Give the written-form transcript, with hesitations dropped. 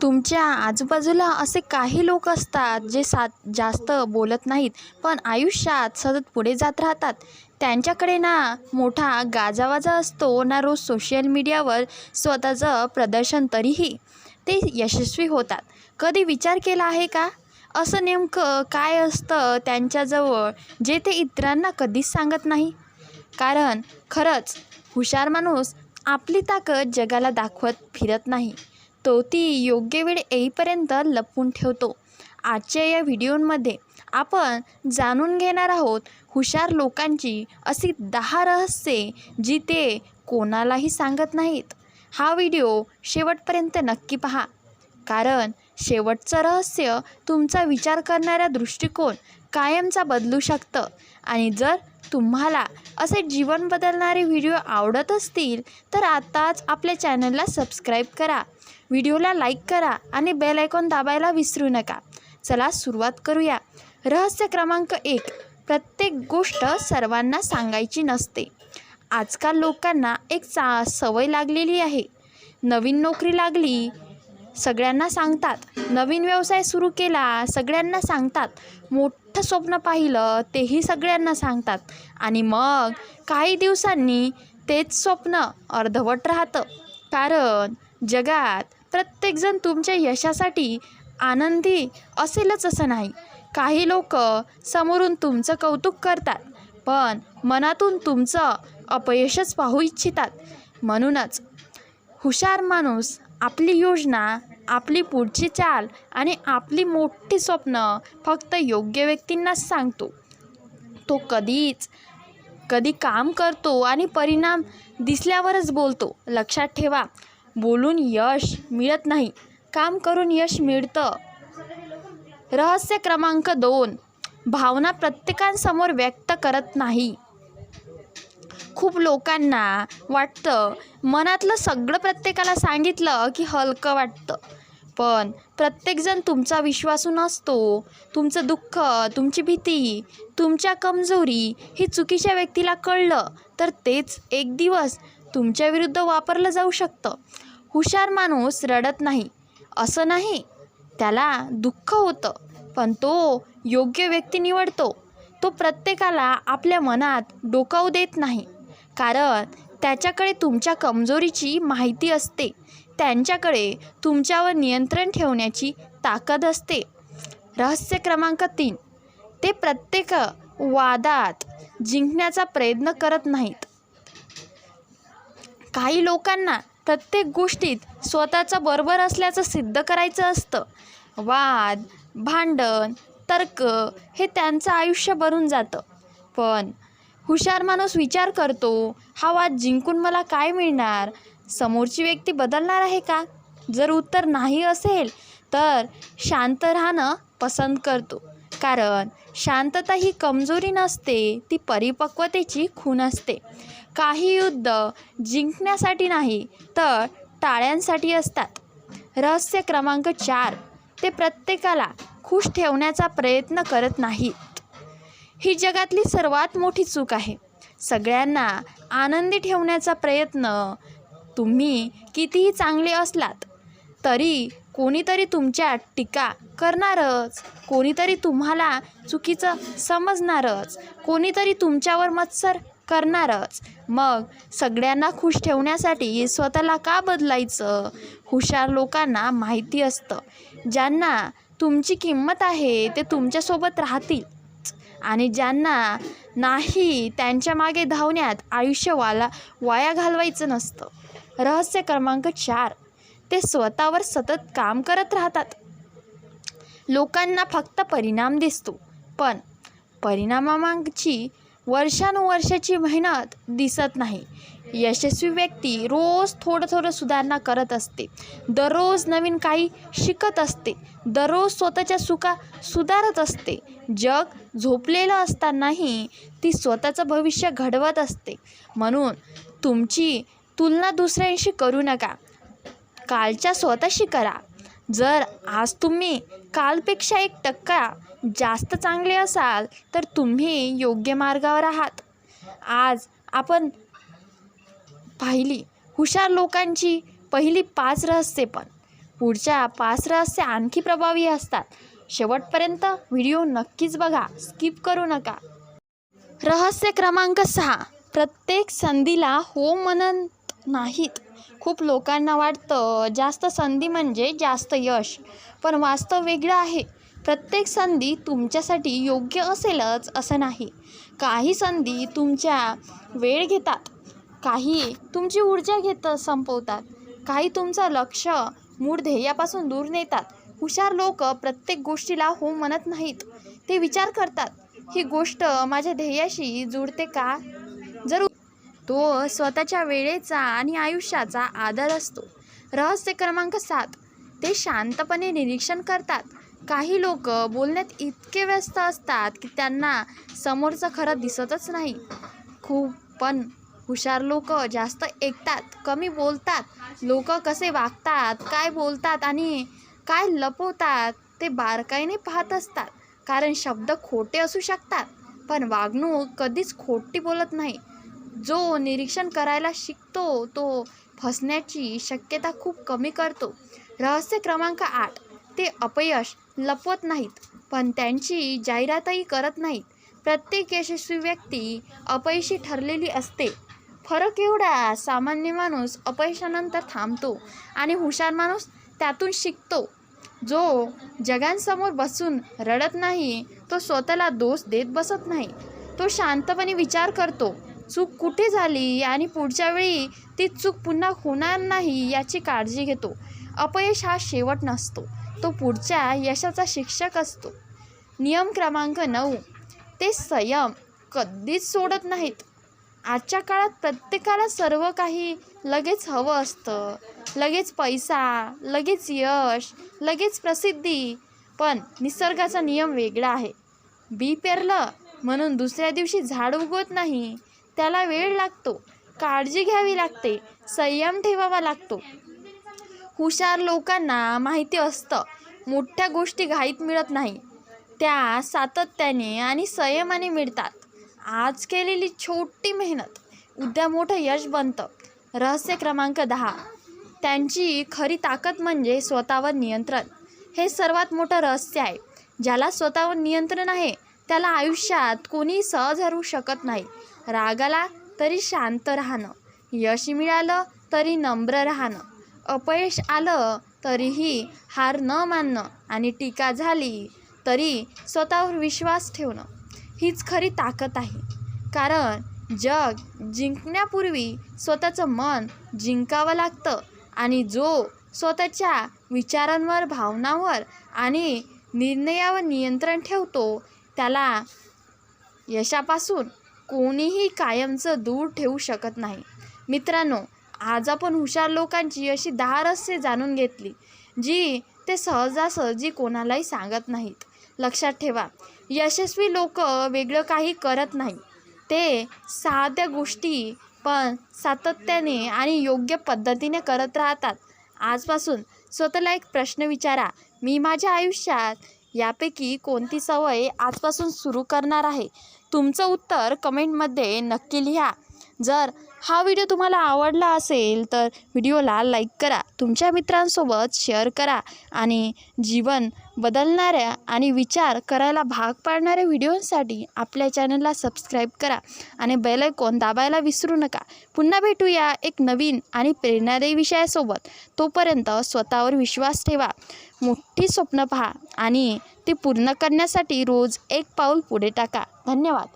तुमच्या आजूबाजूला असे काही लोक असतात जे जास्त बोलत नाहीत, पण आयुष्यात सतत पुढे जात राहतात. त्यांच्याकडे ना मोठा गाजावाजा असतो ना रोज सोशल मीडियावर स्वतःचं प्रदर्शन, तरीही ते यशस्वी होतात. कधी विचार केला आहे का, असं नेमकं काय असतं त्यांच्याजवळ जे ते इतरांना कधीच सांगत नाही? कारण खरंच हुशार माणूस आपली ताकद जगाला दाखवत फिरत नाही, तो ती योग्य वेळ येईपर्यंत लपवून ठेवतो. आजच्या या व्हिडिओमध्ये आपण जाणून घेणार आहोत हुशार लोकांची अशी 10 रहस्ये जी ते कोणालाही सांगत नाहीत. हा व्हिडिओ शेवटपर्यंत नक्की पहा, कारण शेवटचं रहस्य तुमचा विचार करणारा दृष्टिकोन कायमचा बदलू शकतं. आणि जर तुम्हाला असे जीवन बदलणारे व्हिडिओ आवडत असतील तर आताच आपल्या चॅनलला सबस्क्राईब करा, व्हिडिओला लाईक करा आणि बेल आयकॉन दाबायला विसरू नका. चला सुरुवात करूया. रहस्य क्रमांक 1. प्रत्येक गोष्ट सर्वांना सांगायची नसते. आजकाल लोकांना एक सवय लागलेली आहे. नवीन नोकरी लागली सगळ्यांना सांगतात, नवीन व्यवसाय सुरू केला सगळ्यांना सांगतात, मोठं स्वप्न पाहिलं तेही सगळ्यांना सांगतात आणि मग काही दिवसांनी तेच स्वप्न अर्धवट राहतं. कारण जगात प्रत्येकजण तुमच्या यशासाठी आनंदी असेलच असं नाही. काही लोक समोरून तुमचं कौतुक करतात, पण मनातून तुमचं अपयशच पाहू इच्छितात. म्हणूनच हुशार माणूस आपली योजना, आपली पुढची चाल आणि आपली मोठी स्वप्न फक्त योग्य व्यक्तींनाच सांगतो. तो कधी काम करतो आणि परिणाम दिसल्यावरच बोलतो. लक्षात ठेवा, बोलून यश मिळत नाही, काम करून यश मिळतं. रहस्य क्रमांक 2. भावना प्रत्येकासमोर व्यक्त करत नाही. खूप लोकांना वाटतं मनातलं सगळं प्रत्येकाला सांगितलं की हलकं वाटतं, पण प्रत्येकजण तुमचा विश्वासू नसतो. तुमचं दुःख, तुमची भीती, तुमच्या कमजोरी ही चुकीच्या व्यक्तीला कळलं तर तेच एक दिवस तुमच्या विरुद्ध वापरलं जाऊ शकतं. हुशार माणूस रडत नाही असं नाही, त्याला दुःख होतं, पण तो योग्य व्यक्ती निवडतो. तो प्रत्येकाला आपल्या मनात डोकावू देत नाही, कारण त्याच्याकडे तुमच्या कमजोरीची माहिती असते. त्यांच्याकडे तुमच्यावर नियंत्रण ठेवण्याची ताकद असते. रहस्य क्रमांक 3. ते प्रत्येक वादात जिंकण्याचा प्रयत्न करत नाहीत. काही लोकांना प्रत्येक गोष्टीत स्वतःचं बरोबर असल्याचं सिद्ध करायचं असतं. वाद, भांडण, तर्क हे त्यांचं आयुष्य बनून जातं. पण हुशार माणूस विचार करतो, हा वाद जिंकून मला काय मिळणार? समोरची व्यक्ती बदलणार आहे का? जर उत्तर नाही असेल तर शांत राहणं पसंत करतो. कारण शांतता ही कमजोरी नसते, ती परिपक्वतेची खूण असते. काही युद्ध जिंकण्यासाठी नाही तर टाळ्यांसाठी असतात. रहस्य क्रमांक 4. ते प्रत्येकाला खुश ठेवण्याचा प्रयत्न करत नाहीत. ही जगातली सर्वात मोठी चूक आहे. सगळ्यांना आनंदी ठेवण्याचा प्रयत्न. तुम्ही कितीही चांगले असलात तरी कोणीतरी तुमच्या टीका करणारच, कोणीतरी तुम्हाला चुकीचं समजणारच, कोणीतरी तुमच्यावर मत्सर करणारच. मग सगळ्यांना खुश ठेवण्यासाठी स्वतःला का बदलायचं? हुशार लोकांना माहिती असतं, ज्यांना तुमची किंमत आहे ते तुमच्यासोबत राहतील आणि ज्यांना नाही त्यांच्या मागे धावण्यात आयुष्य वाया घालवायचं नसतं. रहस्य क्रमांक 4. ते स्वतःवर सतत काम करत राहतात. लोकांना फक्त परिणाम दिसतो, पण परिणामामागची वर्षानुवर्षाची मेहनत दिसत नाही. यशस्वी व्यक्ती रोज थोडं सुधारणा करत असते, दररोज नवीन काही शिकत असते, दररोज स्वतःच्या चुका सुधारत असते. जग झोपलेलं असतानाही ती स्वतःचं भविष्य घडवत असते. म्हणून तुमची तुलना दुसऱ्यांशी करू नका, कालच्या स्वतःशी करा. जर आज तुम्ही कालपेक्षा 1% जास्त चांगले असाल तर तुम्ही योग्य मार्गावर आहात. आज आपण पाहिली हुशार लोकांची पहिली 5 रहस्ये, पण पुढच्या 5 रहस्य आणखी प्रभावी असतात. शेवटपर्यंत व्हिडिओ नक्कीच बघा, स्किप करू नका. रहस्य क्रमांक 6. प्रत्येक संधीला हो म्हणत नाहीत. खूप लोकांना वाटतं जास्त संधी म्हणजे जास्त यश, पण वास्तव वेगळं आहे. प्रत्येक संधी तुमच्यासाठी योग्य असेलच असं नाही. काही संधी तुमच्या वेळ घेतात, काही तुमची ऊर्जा संपवतात, काही तुमचं लक्ष मूळ ध्येयापासून दूर नेतात. हुशार लोक प्रत्येक गोष्टीला हो म्हणत नाहीत. ते विचार करतात, ही गोष्ट माझ्या ध्येयाशी जुळते का? जर तो स्वतःच्या वेळेचा आणि आयुष्याचा आदर असतो. रहस्य क्रमांक 7. ते शांतपणे निरीक्षण करतात. काही लोक बोलण्यात इतके व्यस्त असतात की त्यांना समोरचं खरं दिसतच नाही. पण हुशार लोक जास्त ऐकतात, कमी बोलतात. लोक कसे वागतात, काय बोलतात आणि काय लपवतात ते बारकाईने पाहत असतात. कारण शब्द खोटे असू शकतात, पण वागणूक कधीच खोटी बोलत नाही. जो निरीक्षण करायला शिकतो तो फसण्याची शक्यता खूप कमी करतो. रहस्य क्रमांक 8. ते अपयश लपवत नाहीत, पण त्यांची जाहिरातही करत नाहीत. प्रत्येक यशस्वी व्यक्ती अपयशी ठरलेली असते. फरक एवढा, सामान्य माणूस अपयशानंतर थांबतो आणि हुशार माणूस त्यातून शिकतो. जो जगांसमोर बसून रडत नाही, तो स्वतःला दोष देत बसत नाही. तो शांतपणे विचार करतो, चूक कुठे झाली आणि पुढच्या वेळी ती चूक पुन्हा होणार नाही याची काळजी घेतो. अपयश हा शेवट नसतो, तो पुढच्या यशाचा शिक्षक असतो. नियम क्रमांक 9. ते संयम कधीच सोडत नाहीत. आजच्या काळात प्रत्येकाला सर्व काही लगेच हवं असतं. लगेच पैसा, लगेच यश, लगेच प्रसिद्धी. पण निसर्गाचा नियम वेगळा आहे. बी पेरलं म्हणून दुसऱ्या दिवशी झाड उगवत नाही. त्याला वेळ लागतो, काळजी घ्यावी लागते, संयम ठेवावा लागतो. हुशार लोकांना माहिती असतं, मोठ्या गोष्टी घाईत मिळत नाही, त्या सातत्याने आणि संयमाने मिळतात. आज केलेली छोटी मेहनत उद्या मोठं यश बनतं. रहस्य क्रमांक 10. त्यांची खरी ताकद म्हणजे स्वतःवर नियंत्रण. हे सर्वात मोठं रहस्य आहे. ज्याला स्वतःवर नियंत्रण आहे त्याला आयुष्यात कोणी सहज हरवू शकत नाही. राग आला तरी शांत राहणं, यश मिळालं तरी नम्र राहणं, अपयश आलं तरीही हार न मानणं आणि टीका झाली तरी स्वतःवर विश्वास ठेवणं, हीच खरी ताकद आहे. कारण जग जिंकण्यापूर्वी स्वतःचं मन जिंकावं लागतं आणि जो स्वतःच्या विचारांवर, भावनांवर आणि निर्णयावर नियंत्रण ठेवतो त्याला यशापासून कोणीही कायमचं दूर ठेवू शकत नाही. मित्रांनो, आज आपण हुशार लोकांची अशी 10 रहस्ये जाणून घेतली, जी ते सहजासहजी कोणालाही सांगत नाहीत. लक्षात ठेवा, यशस्वी लोक वेगळं काही करत नाही. ते साध्या गोष्टी पण सातत्याने आणि योग्य पद्धतीने करत राहतात. आजपासून स्वतःला एक प्रश्न विचारा, मी माझ्या आयुष्यात यापैकी कोणती सवय आजपासून सुरू करणार आहे? तुमचं उत्तर कमेंटमध्ये नक्की लिहा. जर हा व्हिडिओ तुम्हाला आवडला असेल तर व्हिडिओला लाईक करा, तुमच्या मित्रांसोबत शेअर करा आणि जीवन बदलणाऱ्या आणि विचार करायला भाग पाडणाऱ्या व्हिडिओसाठी आपल्या चॅनलला सबस्क्राईब करा आणि बेल आयकॉन दाबायला विसरू नका. पुन्हा भेटूया एक नवीन आणि प्रेरणादायी विषयासोबत. तोपर्यंत स्वतःवर विश्वास ठेवा, मोठी स्वप्न पहा आणि ती पूर्ण करण्यासाठी रोज एक पाऊल पुढे टाका. धन्यवाद.